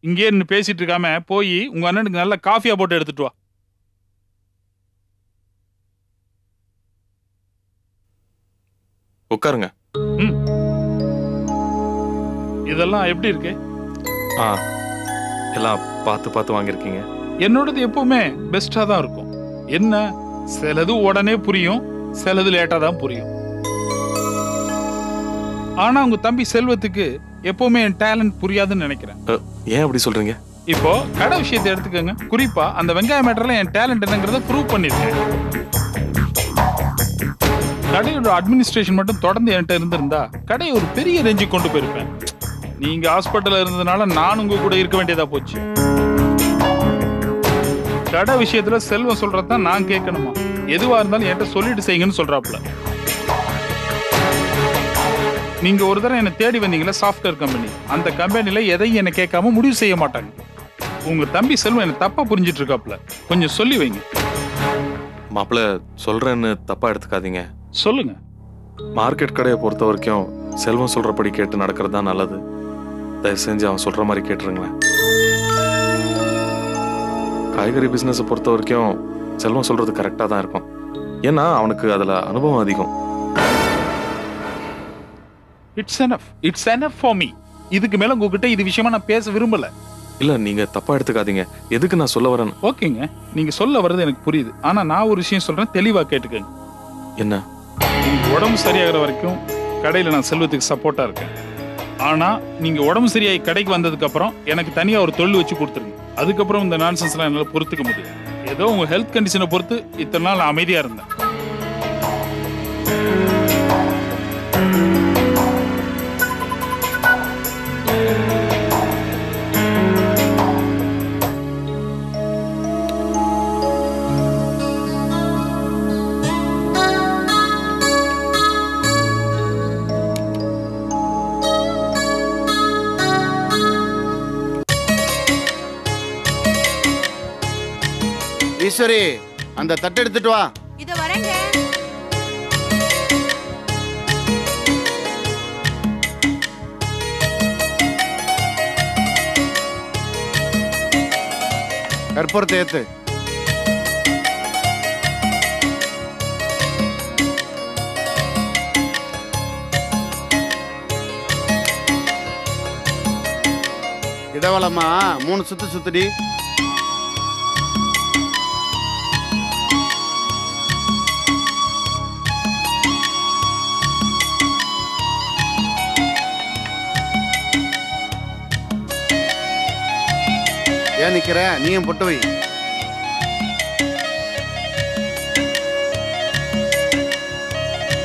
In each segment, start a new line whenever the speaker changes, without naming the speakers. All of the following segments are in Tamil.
இங்கே நின்னு பேசிட்டு இருக்காம போய் உங்க அண்ணனுக்கு நல்ல காஃபியா போட்டு எடுத்துட்டு வா.
உட்காருங்க.
இதெல்லாம் எப்படி இருக்கு?
எல்லாம் பார்த்து பார்த்து வாங்கியிருக்கீங்க.
என்னோடது எப்பவுமே பெஸ்டா தான் இருக்கும். என்ன, சிலது உடனே புரியும், சிலது லேட்டா தான் புரியும். ஆனா உங்க தம்பி செல்வத்துக்கு எப்பவுமே என் டேலண்ட் புரியாதுன்னு நினைக்கிறேன்.
ஏன் அப்படி சொல்றீங்க?
இப்போ கடை விஷயத்தை எடுத்துக்கோங்க. குறிப்பா அந்த வெங்காய மேட்டர்ல என் டேலண்ட் என்னங்கறத ப்ரூவ் பண்ணிருக்கேன். கடையோட அட்மினிஸ்ட்ரேஷன் மட்டும் தொடர்ந்து என்கிட்ட இருந்திருந்தா கடையை ஒரு பெரிய ரேஞ்சுக்கு கொண்டு போயிருப்பேன். நீங்க ஹாஸ்பிட்டல்ல இருந்ததுனால நான் உங்க கூட இருக்க வேண்டியதா போச்சு. கடை விஷயத்துல செல்வம் சொல்றதான் நான் கேட்கணுமா? எதுவா இருந்தாலும் என்கிட்ட சொல்லிட்டு செய்யுங்கன்னு சொல்றாப்ல. நீங்க ஒரு தடவை என்ன தேடி வந்தீங்களா சாஃப்ட்வேர் கம்பெனி, அந்த கம்பெனில எதையும் என்ன கேட்காம முடிவு செய்ய மாட்டாங்க. உங்க தம்பி செல்வம் என்ன தப்பா புரிஞ்சிட்டு இருக்காப்ல, கொஞ்சம் சொல்லி வைங்க.
மாப்பிள்ள சொல்றேன்னு தப்பா எடுத்துக்காதீங்க.
சொல்லுங்க.
மார்க்கெட் கடையை பொறுத்த வரைக்கும் செல்வம் சொல்றபடி கேட்டு நடக்கிறது தான் நல்லது. தயவு செஞ்சு அவன் சொல்ற மாதிரி கேட்டுருங்களேன். காய்கறி பிசினஸ் பொறுத்த வரைக்கும் செல்வம் சொல்றது கரெக்டா தான் இருக்கும். ஏன்னா அவனுக்கு அதுல அனுபவம் அதிகம்.
It's enough for me. இதுக்கு மேல உங்ககிட்ட இது விஷயமா நான் பேச விரும்பல.
இல்ல, நீங்க தப்பா எடுத்துக்காதீங்க. எதுக்கு நான் சொல்ல வரேன்?
ஓகேங்க, நீங்க சொல்ல வர்றது எனக்கு புரியுது. ஆனா நான் ஒரு விஷயம் சொல்றேன், தெளிவா கேட்டுக்கங்க.
என்ன?
நீங்க உடம்பு சரியாகிற வரைக்கும் கடையில நான் செல்வத்துக்கு சப்போர்ட்டா இருக்கேன். ஆனா நீங்க உடம்பு சரியாகி கடைக்கு வந்ததுக்கு அப்புறம் எனக்கு தனியா ஒரு தொழில் வச்சு கொடுத்துருங்க. அதுக்கப்புறம் இந்த நான்சென்ஸ்லாம் என்னால பொறுத்துக்க முடியும். ஏதோ உங்க ஹெல்த் கண்டிஷனை பொறுத்து இத்தனை நாள் நான் அமைதியா இருந்தேன்.
ஈஸ்வரி, அந்த தட்டு எடுத்துட்டு வா.
இத வரேங்க.
கற்பூரத்தை ஏத்து. இடவளமா 3 சுத்து சுத்துடி. ஏன் நிக்கிற? நீயும் பொட்டு வை.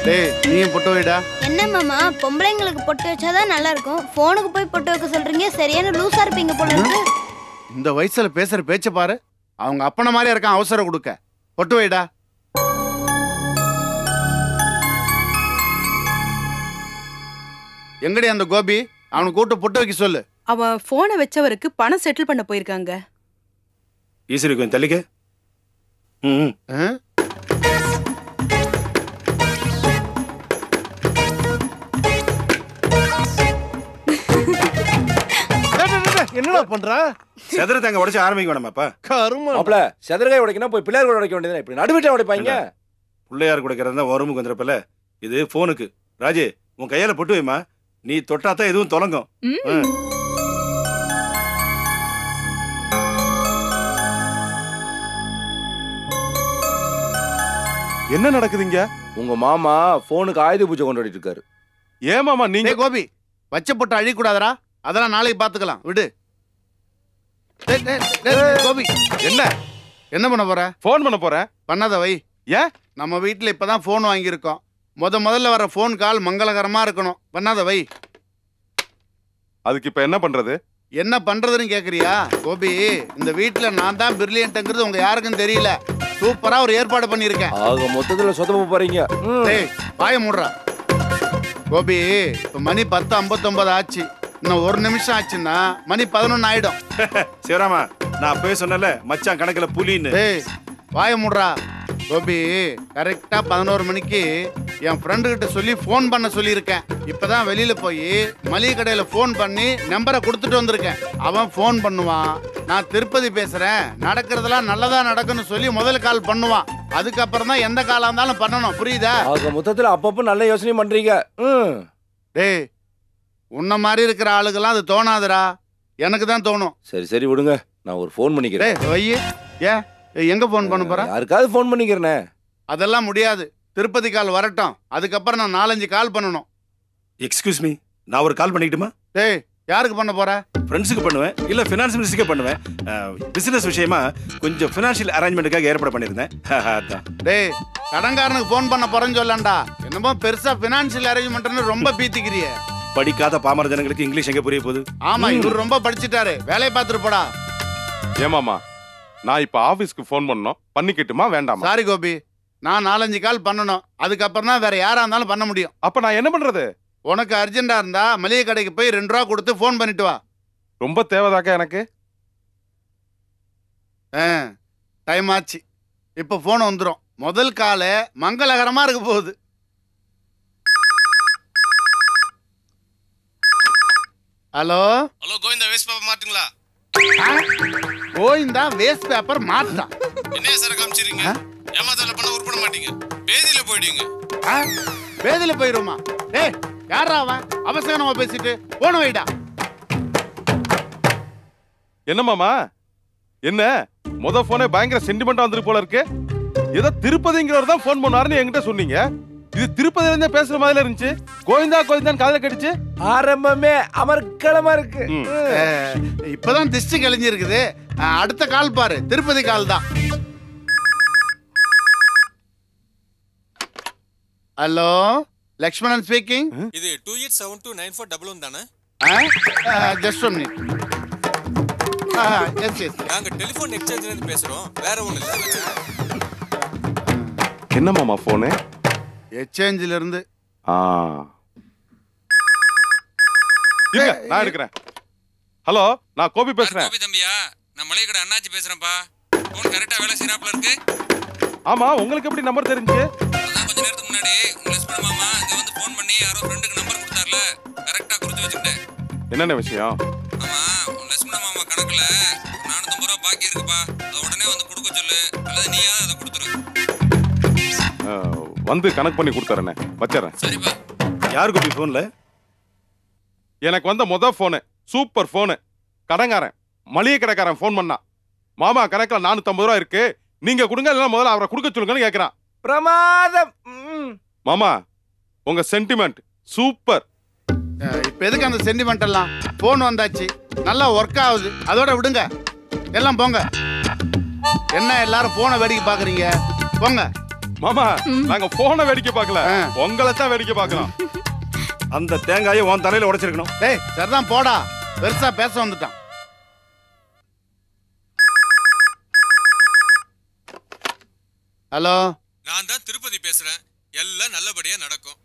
டேய், நீயும் பொட்டு வைடா.
என்ன மாமா, பொம்பளைங்களுக்கு பொட்டு வச்சாதான் நல்லா இருக்கும். போனுக்கு போய் பொட்டு வைக்க சொல்றீங்க. சரியான லூசா இருப்பீங்க போல இருக்கு.
இந்த வயசுல பேசுற பேச்ச பாரு. அவங்க அப்பன மாதிரி இருக்கான், அவசரம் கொடுக்க. பொட்டு வைடா. எங்கடி அந்த கோபி? அவனுக்கு கூட்டு பொட்டு வைக்க சொல்லு.
அவன் போனை வச்சவருக்கு பணம் செட்டில் பண்ண போயிருக்காங்க.
ஈஸ்வரி கொஞ்சம் தள்ளிக்க.
என்னடா பண்ற?
செதற தேங்க உடைச்சு ஆரம்பிக்க வேணாமாப்பா?
மாப்ள, செதறகாய் உடைக்கணும் போய் பிள்ளையார் கூட உடைக்க வேண்டியது. இப்படி நடுவீட்ல உடைப்பாங்க.
பிள்ளையார் குடைக்கிறதா வருமுக்கு வந்துறப்பல. இது போனுக்கு. ராஜே, உன் கையால பொட்டு வைமா. நீ தொட்டாதான் எதுவும் தொலங்கும்.
என்ன நடக்குதுங்க?
உங்க மாமா போனுக்கு ஆயுத பூஜை கொண்டாடிட்டு இருக்காரு.
ஏன் மாமா நீங்க?
கோபி, வச்ச பொட்டு அழிக்க கூடாதரா? அதெல்லாம் நாளைக்கு பாத்துக்கலாம், விடு. கோபி,
என்ன
என்ன பண்ண போற?
போன் பண்ண போறேன்.
பண்ணாத வை.
ஏன்?
நம்ம வீட்டுல இப்பதான் போன் வாங்கியிருக்கோம். முதல்ல வர போன் கால் மங்களகரமா இருக்கணும். பண்ணாத வை.
அதுக்கு இப்ப என்ன பண்றது?
என்ன பண்றதுன்னு கேக்குறியா? கோபி, இந்த வீட்டுல நான் தான் பிரில்லியன்ட்ங்கிறது உங்க யாருக்கும் தெரியல. சூப்பரா ஒரு ஏற்பாடு பண்ணிருக்கேன்.
ஆக மொத்தத்துல சொதப்ப போறீங்க.
டேய், வாய மூடுறா. கோபி, இப்ப மணி 10:59 ஆச்சு. இன்னும் 1 நிமிஷம் ஆச்சுன்னா மணி 11 ஆயிடும்.
சிவராமா, நான் அப்பவே சொன்னல மச்சான் கணக்குல புலின்னு.
டேய், வாய மூடுறா. கோபி, கரெக்டா 11 மணிக்கு என் ஃப்ரெண்டு கிட்ட சொல்லி ஃபோன் பண்ண சொல்லியிருக்கேன். இப்பதான் வெளியில போய் மளிகை கடையில ஃபோன் பண்ணி நம்பரை கொடுத்துட்டு வந்திருக்கேன். அவன் ஃபோன் பண்ணுவான், நான் திருப்பதி பேசுறேன், நடக்கிறதெல்லாம் நல்லதா நடக்குன்னு சொல்லி முதல் கால் பண்ணுவான். அதுக்கப்புறம் தான் எந்த காலா இருந்தாலும் பண்ணணும். புரியுதா?
ஆக மொத்தத்துல அப்பப்போ நல்ல யோசனை பண்றீங்க.
டேய், உன்ன மாதிரி இருக்கிற ஆளுக்கெல்லாம் அது தோணாதுடா. எனக்கு தான் தோணும்.
சரி சரி விடுங்க, நான் ஒரு ஃபோன் பண்ணிக்கிறேன்.
டேய் வையே, ஏன் எங்க ஃபோன் பண்ண போற?
யாருக்காவது ஃபோன் பண்ணிக்கிறேனே.
அதெல்லாம் முடியாது. திருப்பதி கால் வரட்டும், அதுக்கப்புறம் நான் 4-5 கால் பண்ணணும்.
எக்ஸ்கியூஸ் மீ, நான் ஒரு கால் பண்ணிக்கிட்டுமா?
டேய், யாருக்கு பண்ண போற?
ஃப்ரெண்ட்ஸுக்கு பண்ணுவேன், இல்ல ஃபினான்ஸ் மினிஸ்டருக்கு பண்ணுவேன். பிசினஸ் விஷயமா கொஞ்சம் ஃபினான்ஷியல் அரேஞ்ச்மெண்ட்டுக்காக ஏற்பாடு பண்ணியிருந்தேன். அதான்.
டேய், கடன்காரனுக்கு ஃபோன் பண்ண போறேன்னு சொல்லண்டா. என்னமோ பெருசா ஃபினான்ஷியல் அரேஞ்ச்மெண்ட்னு ரொம்ப பீத்திக்கிறிய.
படிக்காத பாமர ஜனங்களுக்கு இங்கிலீஷ் எங்க புரிய போகுது?
ஆமா, இவர் ரொம்ப படிச்சிட்டாரு. வேலையை பார்த்துட்டு போடா.
ஏமாமா, நான் இப்ப ஆபீஸ்க்கு ஃபோன் பண்ணோம், பண்ணிக்கிட்டுமா வேண்டாமா?
சாரி கோபி, நான் 4-5 கால் பண்ணணும். அதுக்கப்புறம் தான் வேற யாரா இருந்தாலும் பண்ண முடியும்.
அப்ப நான் என்ன பண்றது?
உனக்கு அர்ஜென்டா இருந்தா மளிகை கடைக்கு போய் 2 ரூபா கொடுத்து ஃபோன் பண்ணிட்டு வா.
ரொம்ப தேவைதாக்கா எனக்கு.
டைம் ஆச்சு. இப்ப போன் வந்துடும். முதல் கால மங்களகரமா இருக்க போகுது. Hello
hello, Govinda waste paper மாட்டுங்களா?
கோவிந்தா வேஸ்ட் பேப்பர் மாட்டா?
என்ன சார் காமிச்சிருங்க? ஏமாத்தல பண்ண உருப்பட மாட்டீங்க, பேதியில போயிடுவீங்க.
பேதியில போயிருமா? டேய், யாரா அவன்? அவசரமா பேசிட்டு போன வைடா.
என்ன மாமா, என்ன முத போனே பயங்கர சென்டிமெண்டா வந்துருக்கு போல இருக்கு. ஏதோ திருப்பதிங்கிறவர் தான் போன் பண்ணாருன்னு என்கிட்ட சொன்னீங்க. இது திருப்பதில இருந்து பேசுற மாதிரி இருந்துச்சு. கோவிந்தா கோவிந்தான் காதுல கடிச்சு.
ஆரம்பமே அமர்க்களமா இருக்கு.
இப்பதான் திஷ்டி கழிஞ்சு இருக்குது. அடுத்த கால் பாரு, திருப்பதி கால் தான். Hello, Lakshmanan speaking.
இது 28729411 தானே?
Just one minute. Yes yes,
நாங்க டெலிபோன் எக்ஸ்சேஞ்சில இருந்து பேசுறோம், வேற ஒண்ணு இல்ல.
என்ன மாமா போனு?
எக்ஸ்சேஞ்சில இருந்து.
நான் எடுக்கிறேன். ஹலோ, நான் கோபி பேசுறேன்.
கோபி தம்பியா, நான் மளிகை கடை அண்ணாச்சி பேசுறேன்ப்பா. போன் கரெக்ட்டா வேலை செய்யறாப்ல இருக்கு.
ஆமா, உங்களுக்கு எப்படி நம்பர் தெரிஞ்சு?
அதான் கொஞ்ச நேரத்துக்கு முன்னாடி உங்க லட்சுமண மாமா இங்க வந்து போன் பண்ணி யாரோ ஃப்ரெண்டுக்கு நம்பர் கொடுத்தார்ல, கரெக்ட்டா குறிச்சு வச்சிட்டேன்.
என்னென்ன விஷயம்?
ஆமா, உங்க லட்சுமண மாமா கணக்குல 450 ரூபாய் பாக்கி இருக்குப்பா. அத உடனே வந்து கொடுக்க சொல்லு, அல்லது நீயா அத கொடுத்துரு.
வந்து கனெக்ட் பண்ணி கொடுத்துறேனே, வச்சறேன்.
சரிப்பா.
யார் கோபி போன்ல?
எனக்கு வந்த முத போனு சூப்பர் போனு. கடங்காரன் மளிகை கடைக்காரன் போன் பண்ணா, மாமா கணக்குல 450 ரூபாய் இருக்கு, நீங்க கொடுங்க, இல்ல முதல்ல அவரை கொடுக்க சொல்லுங்கன்னு கேக்குறான்.
பிரமாதம்.
மாமா, உங்க சென்டிமெண்ட் சூப்பர்.
இப்ப எதுக்கு அந்த சென்டிமெண்ட் எல்லாம்? போன் வந்தாச்சு, நல்லா ஒர்க் ஆகுது, அதோட விடுங்க. எல்லாம் போங்க. என்ன எல்லாரும் போனை வேடிக்கை பாக்குறீங்க? போங்க.
மாமா, நாங்க போனை வேடிக்கை பார்க்கல, உங்களை தான் வேடிக்கை பார்க்கலாம்.
அந்த தேங்காயை உன் தலையில உடைச்சிருக்கணும்.
டேய், சரிதான் போடா. பெருசா பேச வந்துட்டான். ஹலோ,
நான் தான் திருப்பதி பேசுறேன். எல்லாம் நல்லபடியா நடக்கும்.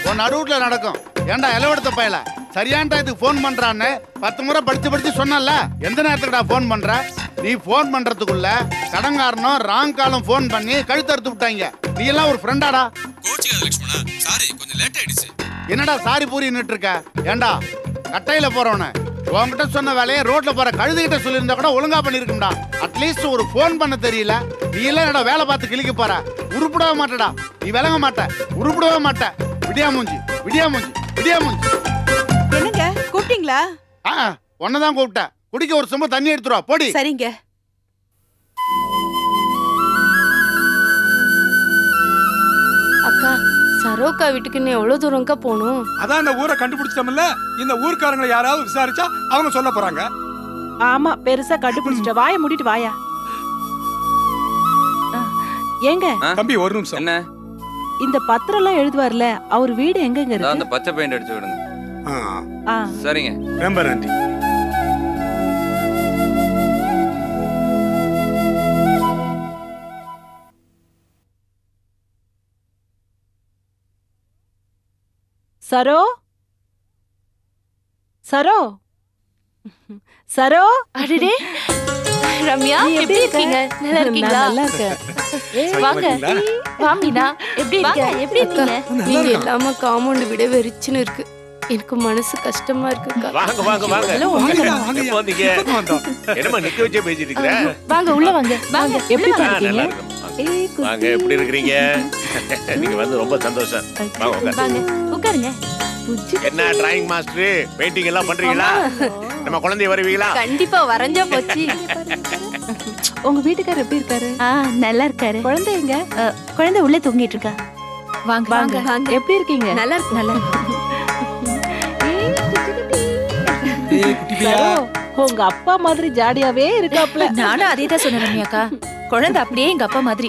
உன் நடுவுல நடக்கும். ஏன்டா இலவெடுத்த பயல, சரியான டயத்துக்கு போன் பண்றான்னு 10 முறை படிச்சு சொன்னல. எந்த நேரத்துக்குடா போன் பண்ற? நீ போன் பண்றதுக்குள்ள கடன்காரனும் ராங் காலம் போன் பண்ணி கழுத்தறுத்து விட்டாங்க. நீ எல்லாம் ஒரு ஃப்ரெண்டாடா?
கோச்சிக்காத லட்சுமணா, சாரி, கொஞ்சம் லேட் ஆயிடுச்சு.
என்னடா சாரி பூரி நிட்டு இருக்க? ஏண்டா கட்டையில போறவன உன்கிட்ட சொன்ன வேலையை ரோட்ல போற கழுதுகிட்ட சொல்லியிருந்தா கூட ஒழுங்கா பண்ணிருக்கும்டா. அட்லீஸ்ட் ஒரு போன் பண்ண தெரியல. நீ எல்லாம் என்னடா வேலை பார்த்து கிளிக்க போற? உருப்படவே மாட்டடா. நீ விளங்க மாட்ட, உருப்படவே மாட்ட. விடியா மூஞ்சி, விடியா மூஞ்சி, விடியா மூஞ்சி.
என்னங்க கூப்பிட்டீங்களா?
ஒன்னதான் கூப்பிட்ட. குடிக்க ஒரு சொம்பு தண்ணி எடுத்துருவா, போடி.
சரிங்க.
அக்கா, சரோக்கா வீட்டுக்கு இன்னும் எவ்வளவு தூரம்க்கா போகணும்?
அதான் இந்த ஊரை கண்டுபிடிச்சிட்டோம்ல. இந்த ஊர்க்காரங்களை யாராவது விசாரிச்சா அவங்க சொல்ல போறாங்க.
ஆமா, பெருசா கண்டுபிடிச்சிட்ட. வாயை மூடிட்டு வாயா. ஏங்க
தம்பி, ஒரு நிமிஷம்.
என்ன?
இந்த பத்திரம் எல்லாம் எழுதுவார்ல, அவர் வீடு எங்கங்க இருக்கு?
அந்த பச்சை பெயிண்ட் அடிச்சு விடுங்க. சரிங்க,
ரொம்ப நன்றி.
சரோ, சரோ, சரோ.
அடடே, ரம்யா எப்படி இருக்கீங்க? நல்லா இருக்கீங்களா?
நல்லா இருக்கேன்.
வாங்க. வா மீனா. எப்படி
வாங்க,
இருக்கீங்க?
எப்படி இருக்கீங்க?
நீங்க இல்லாம காம்பவுண்ட் விட வெறிச்சுன்னு இருக்கு. எனக்கு மனசு கஷ்டமா இருக்குக்கா.
வாங்க வாங்க வாங்க. எப்போ வந்தீங்க? என்னம்மா நிக்க வச்சே பேசிட்டு இருக்கற?
வாங்க உள்ள வாங்க. வாங்க.
எப்படி
நல்லா
இருக்கீங்க?
இருக்கேன். வாங்க எப்படி இருக்கீங்க? நீங்க வந்து ரொம்ப சந்தோஷம். வாங்க உட்காருங்க.
வாங்க உட்காருங்க.
என்ன டிராயிங் மாஸ்டர் பெயிண்டிங் எல்லாம் பண்றீங்களா? நம்ம குழந்தை வருவீங்களா?
கண்டிப்பா வரைஞ்சா போச்சு.
உங்க வீட்டுக்காரர் எப்படி இருக்காரு?
நல்லா இருக்காரு.
குழந்தை எங்க?
குழந்தை உள்ளே தூங்கிட்டு இருக்கா.
வாங்க வாங்க.
எப்படி இருக்கீங்க?
நல்லா இருக்கு. நல்லா இருக்கு.
உங்க அப்பா மாதிரி ஜாடியாவே இருக்காப்ல.
நானும் அதே தான் சொன்னேன் ரம்யாக்கா. குழந்தை அப்படியே எங்க அப்பா மாதிரி.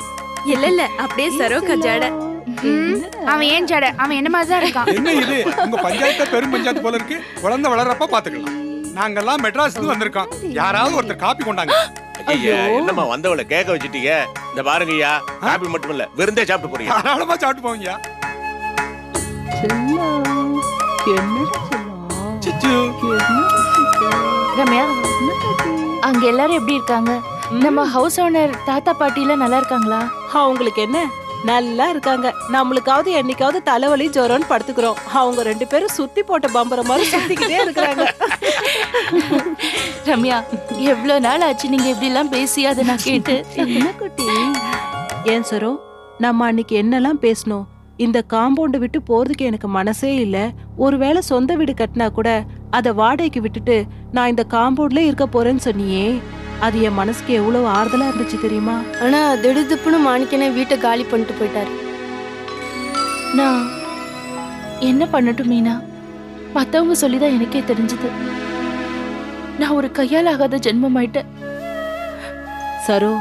இல்ல அப்படியே சரோக்கா ஜாட.
அவன் ஏன் ஜாட? அவன் என்ன மாதிரி தான் இருக்கான்.
என்ன இது உங்க பஞ்சாயத்து பெரும் பஞ்சாயத்து போல இருக்கு. குழந்தை வளர்றப்ப பாத்துக்கலாம். நாங்கெல்லாம் மெட்ராஸ்ல இருந்து வந்திருக்கோம். யாராவது ஒருத்தர் காப்பி கொண்டாங்க.
ஐயா என்னம்மா வந்தவளை கேட்க வச்சிட்டீங்க? இந்த பாருங்க ஐயா, காபி மட்டும் இல்ல விருந்தே சாப்பிட்டு போறீங்க.
தாராளமா சாப்பிட்டு போங்க.
ரம்யா அங்க எல்லாரும் எப்படி இருக்காங்க? நம்ம ஹவுஸ் ஓனர் தாத்தா பாட்டி எல்லாம் நல்லா இருக்காங்களா?
அவங்களுக்கு என்ன, நல்லா இருக்காங்க. நம்மளுக்காவது என்னைக்காவது தலைவலி ஜோரம்னு படுத்துக்கிறோம். அவங்க 2 பேரும் சுத்தி போட்ட பம்பர மாதிரி சுத்திக்கிட்டே இருக்கிறாங்க.
ரம்யா எவ்வளவு நாள் ஆச்சு நீங்க இப்படி எல்லாம் பேசி அதை நான் கேட்டு.
என்ன குட்டி? ஏன் சரோ, நம்ம அன்னைக்கு என்னெல்லாம் பேசணும்? இந்த காம்பவுண்ட் விட்டு போறதுக்கு எனக்கு மனசே இல்ல. ஒருவேளை சொந்த வீடு கட்டினா கூட அதை வாடகைக்கு விட்டுட்டு நான் இந்த காம்பவுண்ட்ல இருக்க போறேன்னு சொன்னியே, அது என் மனசுக்கு எவ்வளவு ஆறுதலா இருந்துச்சு தெரியுமா?
ஆனா திடுதுப்புன்னு மாணிக்கனே வீட்டை காலி பண்ணிட்டு போயிட்டாரு. நான் என்ன பண்ணட்டும் மீனா? மத்தவங்க சொல்லிதான் எனக்கே தெரிஞ்சது. நான் ஒரு கையால் ஆகாத ஜென்மம் ஆயிட்டேன்.
சரோ,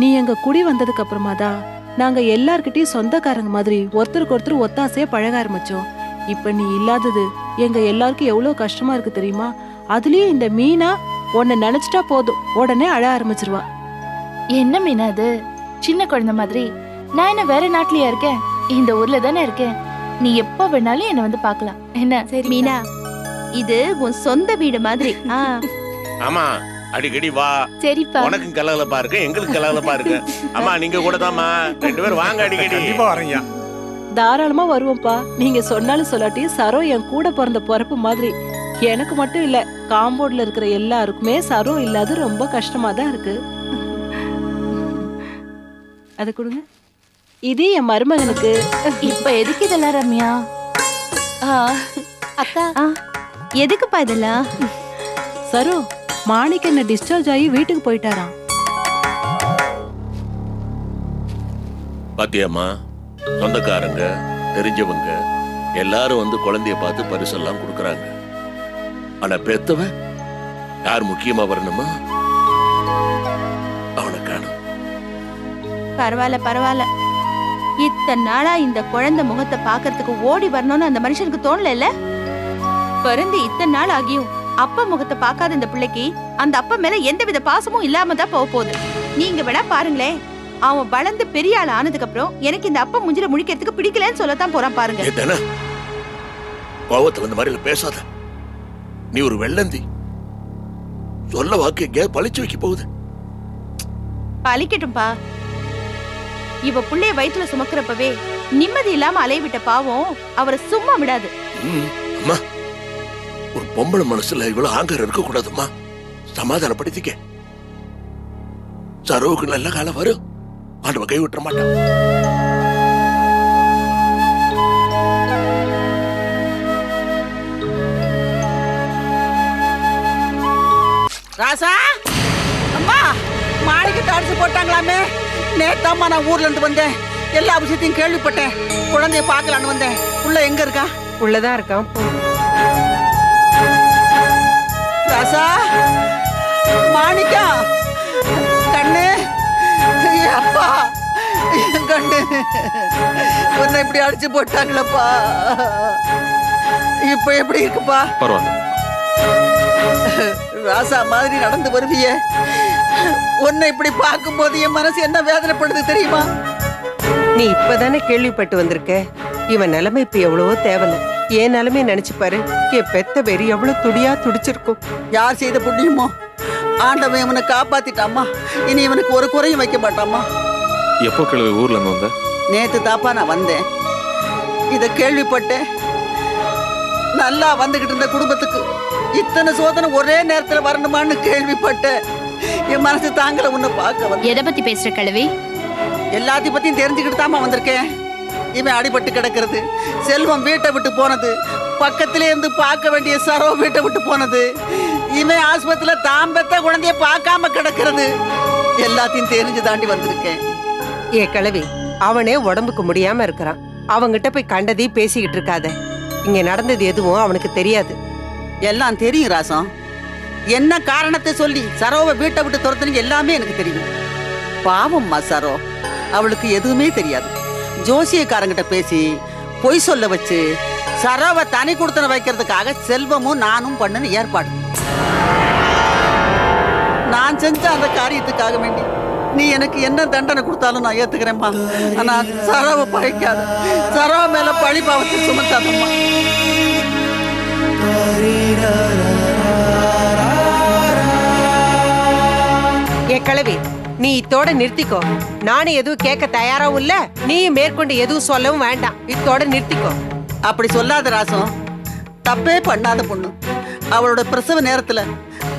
நீ எங்க குடி வந்ததுக்கு அப்புறமா தான் நாங்க எல்லார்கிட்டயும் சொந்தக்காரங்க மாதிரி ஒருத்தருக்கு ஒருத்தர் ஒத்தாசையா பழக ஆரம்பிச்சோம். இப்ப நீ இல்லாதது எங்க எல்லாருக்கும் எவ்வளவு கஷ்டமா இருக்கு தெரியுமா? அதுலயும் இந்த மீனா உன்னை நினைச்சிட்டா போதும் உடனே அழ ஆரம்பிச்சிருவா.
என்ன மீனா அது? சின்ன குழந்தை மாதிரி. நான் என்ன வேற நாட்டிலயா இருக்கேன்? இந்த ஊர்ல தானே இருக்கேன். நீ எப்ப வேணாலும் என்ன வந்து பாக்கலாம். என்ன?
சரி மீனா, இது உன் சொந்த வீடு மாதிரி.
ஆமா அடிக்கடி வா.
சரிப்பா.
உனக்கும் கலகலப்பா இருக்கு, எங்களுக்கு கலகலப்பா இருக்கு. அம்மா நீங்க கூட தாமா 2 பேரும் வாங்க அடிக்கடி.
கண்டிப்பா வரேங்க.
தாராளமா வருவோம்ப்பா. நீங்க சொன்னாலும் சொல்லாட்டி சரோ என் கூட பிறந்த பிறப்பு மாதிரி. எனக்கு மட்டும் இல்ல, காம்பவுண்ட்ல இருக்கிற எல்லாருக்குமே சரோ இல்லாத ரொம்ப கஷ்டமா தான் இருக்கு. அத கொடுங்க. இது என் மருமகனுக்கு.
இப்ப எதுக்கு இதெல்லாம் ரம்யா?
அக்கா எதுக்குப்பா இதெல்லாம்?
சரோ, மாணிக்க என்ன டிஸ்சார்ஜ் ஆகி வீட்டுக்கு போயிட்டாராம்.
பாத்தியம்மா, சொந்தக்காரங்க தெரிஞ்சவங்க எல்லாரும் வந்து குழந்தைய பார்த்து பரிசெல்லாம் கொடுக்கறாங்க. ஆனா பெத்தவன் யார் முக்கியமா வரணுமா? அவனை காணும்.
பரவாயில்ல பரவாயில்ல. இத்தனை நாளா இந்த குழந்தை முகத்தை பாக்குறதுக்கு ஓடி வரணும்னு அந்த மனுஷனுக்கு தோணல இல்ல? பிறந்து இத்தனை நாள் ஆகியும் அப்பா முகத்தை பார்க்காத இந்த பிள்ளைக்கு அந்த அப்பா மேல எந்தவித பாசமும் இல்லாம தான் போக போகுது. நீங்க வேணா பாருங்களேன், அவன் வளர்ந்து பெரிய ஆள் ஆனதுக்கு அப்புறம் எனக்கு இந்த அப்பா முஞ்சில முடிக்கிறதுக்கு பிடிக்கலன்னு சொல்லத்தான் போறான் பாருங்க.
கோவத்துல இந்த மாதிரி பேசாத. நீ ஒரு வெள்ளந்தி. சொல்ல வாக்கு எங்க பழிச்சு வைக்க போகுது.
பழிக்கட்டும்பா. இவ புள்ளைய வயிற்றுல சுமக்கிறப்பவே நிம்மதி இல்லாம அலைவிட்ட பாவம் அவரை சும்மா விடாது.
அம்மா, ஒரு பொம்பளை மனசுல இவ்வளவு ஆங்கர் இருக்க கூடாதுமா. சமாதானப்படுத்திக்க. சரோவுக்கு நல்ல காலம் வரும். ஆண்டவ கை விட்டுற மாட்டான்.
ராசா, அம்மா மாணிக்கு அடிச்சு போட்டாங்களாமே. நேத்தாம்மா நான் ஊர்ல இருந்து வந்தேன். எல்லா விஷயத்தையும் கேள்விப்பட்டேன். குழந்தைய பார்க்கலான்னு வந்தேன். உள்ள எங்க இருக்கா?
உள்ளதான் இருக்கான்.
ராசா, மாணிக்கா, கண்ணு, அப்பா, கண்ணு, உன்னை இப்படி அடிச்சு போட்டாங்களப்பா. இப்ப எப்படி இருக்குப்பா?
பரவாயில்ல.
ராசா மாதிரி நடந்து வருவிய, உன்னை இப்படி பார்க்கும் போது என் மனசு என்ன வேதனைப்படுது தெரியுமா?
நீ இப்பதானே கேள்விப்பட்டு வந்திருக்க. இவன் நிலைமை இப்ப எவ்வளவோ தேவலை. என் நிலைமை நினைச்சு பாரு. என் பெத்த வெறி எவ்வளவு துடியா துடிச்சிருக்கும்.
யார் செய்த புண்ணியமோ ஆண்டவன் இவனை காப்பாத்திட்டாம்மா. இனி இவனுக்கு ஒரு குறையும் வைக்க மாட்டாம்மா.
எப்போ கிழவி ஊர்ல இருந்து வந்த?
நேத்து தாப்பா நான் வந்தேன். இத கேள்விப்பட்டேன். நல்லா வந்துகிட்டு இருந்த குடும்பத்துக்கு இத்தனை சோதனை ஒரே நேரத்துல வரணுமான்னு கேள்விப்பட்டேன். என் மனசு தாங்கல உன்னை பார்க்க வந்து.
எதை பத்தி பேசுற கிழவி?
எல்லாத்தையும் பத்தியும் தெரிஞ்சுக்கிட்டு தாமா வந்திருக்கேன். இவன் அடிபட்டு கிடக்கிறது, செல்வம் வீட்டை விட்டு போனது, பக்கத்திலே இருந்து பார்க்க வேண்டிய சரோ வீட்டை விட்டு போனது, இவன் ஆஸ்பத்திரியில தாம்பத்த குழந்தைய பார்க்காம கிடக்கிறது, எல்லாத்தையும் தெரிஞ்சு தாண்டி வந்திருக்கேன்.
ஏ கிழவி, அவனே உடம்புக்கு முடியாம இருக்கிறான். அவங்கிட்ட போய் கண்டதையும் பேசிக்கிட்டு இருக்காத. இங்க நடந்தது எதுவும் அவனுக்கு தெரியாது.
எல்லாம் தெரியும் ராசம். என்ன காரணத்தை சொல்லி சரோவை வீட்டை விட்டு துரத்துனீங்க எல்லாமே எனக்கு தெரியும். பாவம்மா சரோ, அவளுக்கு எதுவுமே தெரியாது. ஜோசியக்காரங்கிட்ட பேசி பொய் சொல்ல வச்சு சரோவை தனி கொடுத்தன வைக்கிறதுக்காக செல்வமும் நானும் பண்ணு ஏற்பாடு. நான் செஞ்ச அந்த காரியத்துக்காக வேண்டி நீ எனக்கு என்ன தண்டனை கொடுத்தாலும் நான் ஏத்துக்கிறேன்மா. ஆனா சரோவை பழிக்காத, சரோவை மேல பழி பாவத்தை சுமத்தாதம்மா.
ஏ கிழவி, நீ இத்தோட நிறுத்திக்கோ. நானும் எதுவும் கேட்க தயாராவும் இல்ல, நீயும் மேற்கொண்டு எதுவும் சொல்லவும் வேண்டாம். இத்தோட நிறுத்திக்கோ.
அப்படி சொல்லாத ராசம். தப்பே பண்ணாத பொண்ணு. அவளோட பிரசவ நேரத்துல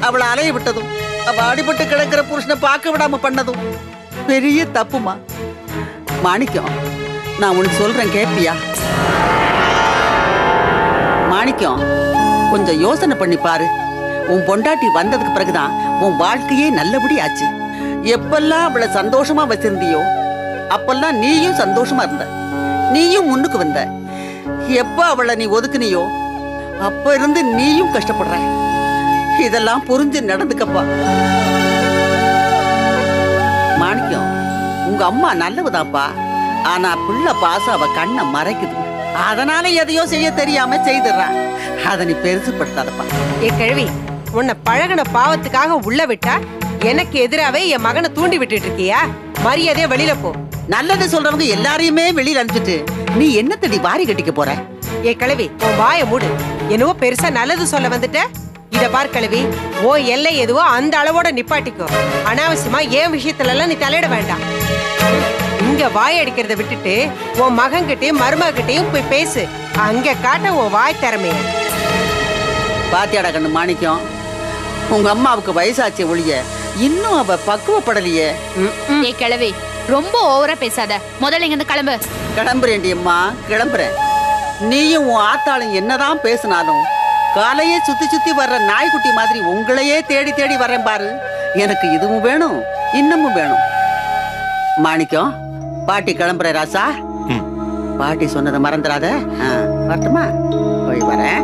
அவளை அலைய விட்டதும், அவ அடிபட்டு கிடக்கிற புருஷனை பார்க்க விடாம பண்ணதும் பெரிய தப்புமா. மாணிக்கம், நான் உனக்கு சொல்றேன், கேப்பியா? மாணிக்கம், கொஞ்சம் யோசனை பண்ணி பாரு. உன் பொண்டாட்டி வந்ததுக்கு பிறகுதான் உன் வாழ்க்கையே நல்லபடி ஆச்சு. எப்பெல்லாம் அவளை சந்தோஷமா வச்சிருந்தியோ அப்பெல்லாம் நீயும் சந்தோஷமா இருந்த, நீயும் முன்னுக்கு வந்த. எப்ப அவளை நீ ஒதுக்குனியோ அப்ப இருந்து நீயும் கஷ்டப்படுற. இதெல்லாம் புரிஞ்சு நடந்துக்கப்பா. மாணிக்கம், உங்க அம்மா நல்லவதாப்பா. ஆனா பிள்ளை பாசம் அவ கண்ணை மறைக்குது. அதனால எதையோ செய்ய தெரியாம செய்துறான். அதை நீ பெருசுப்படுத்தாதப்பா.
ஏ கிழவி, உன்னை பழகின பாவத்துக்காக உள்ள விட்டா எனக்கு எதிராவே என் மகனை தூண்டி விட்டுட்டு இருக்கியா? மரியாதையா வெளியில போ.
நல்லது சொல்றவங்க எல்லாரையுமே வெளியில அனுப்பிச்சிட்டு நீ என்னத்தடி வாரி கட்டிக்க போற?
ஏ கிழவி, உன் வாய மூடு. என்னவோ பெருசா நல்லது சொல்ல வந்துட்ட. இத பார் கிழவி, ஓ எல்லை எதுவோ அந்த அளவோட நிப்பாட்டிக்கோ. அனாவசியமா ஏன் விஷயத்துல எல்லாம் நீ தலையிட வேண்டாம். இங்க வாய் அடிக்கிறத விட்டுட்டு உன் மகன்கிட்டயும் மருமகிட்டையும் போய் பேசு. அங்க காட்ட உன் வாய் திறமைய.
பாத்தியாடா கண்ணு மாணிக்கம், உங்க அம்மாவுக்கு வயசாச்சு ஒழிய இன்னும் அவ பக்குவப்படலையே.
ஏ கிழவி, ரொம்ப ஓவரா பேசாத. முதல்ல இங்க இருந்து கிளம்பு.
கிளம்புறேன்டி அம்மா, கிளம்புறேன். நீயும் உன் ஆத்தாளும் என்னதான் பேசினாலும் காலையே சுத்தி சுத்தி வர்ற நாய்க்குட்டி மாதிரி உங்களையே தேடி தேடி வரேன் பாரு. எனக்கு இதுவும் வேணும், இன்னமும் வேணும். மாணிக்கம், பாட்டி கிளம்புற ராசா. பாட்டி சொன்னதை மறந்துடாத. வரட்டுமா? போய் வரேன்.